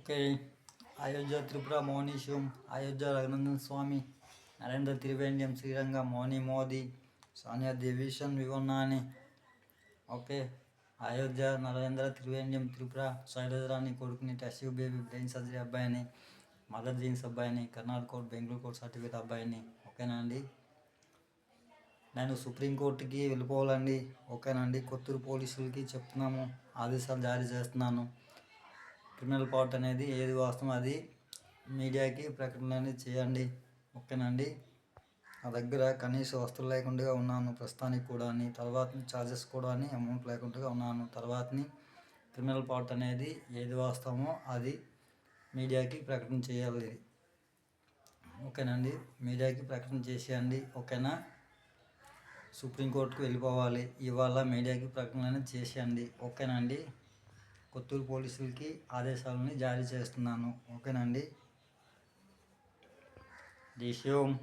Okay. Ayodhya Tripura మౌనీశం, Ayodhya Raghunandan స్వామి, నరేంద్ర త్రివేంద్రం, శ్రీరంగ మౌని Modi, Sania దేవీషన్ వివన్నాని. Okay. Ayodhya Narendra Trivandrum, Tripura శైలజరాణి కొడుకుని టెస్యూ baby brain surgery అబ్బాయిని, mother genes అబ్బాయిని, Karnataka court Bengaluru court certificate అబ్బాయిని. ఓకేనా అండి. నేను సుప్రీంకోర్టుకి వెళ్ళిపోవాలండి. ఓకేనా అండి. కొత్తూరు పోలీసులకి చెప్తున్నాము, ఆదేశాలు జారీ చేస్తున్నాను. క్రిమినల్ పార్ట్ అనేది ఏది వాస్తవం అది మీడియాకి ప్రకటన అనేది చేయండి. ఓకేనండి. నా దగ్గర కనీస వస్తువులు లేకుండా ఉన్నాను ప్రస్తుతానికి కూడా, తర్వాత ఛార్జెస్ కూడా అమౌంట్ లేకుండా ఉన్నాను. తర్వాతని క్రిమినల్ పార్ట్ అనేది ఏది వాస్తవమో అది మీడియాకి ప్రకటన చేయాలి. ఓకేనండి. మీడియాకి ప్రకటన చేసేయండి. ఓకేనా. సుప్రీంకోర్టుకు వెళ్ళిపోవాలి ఇవాళ, మీడియాకి ప్రకటన అనేది చేసేయండి. ఓకేనండి. కొత్తూరు పోలీసులకి ఆదేశాలని జారీ చేస్తున్నాను. ఓకేనండి. జై శ్రీరామ్.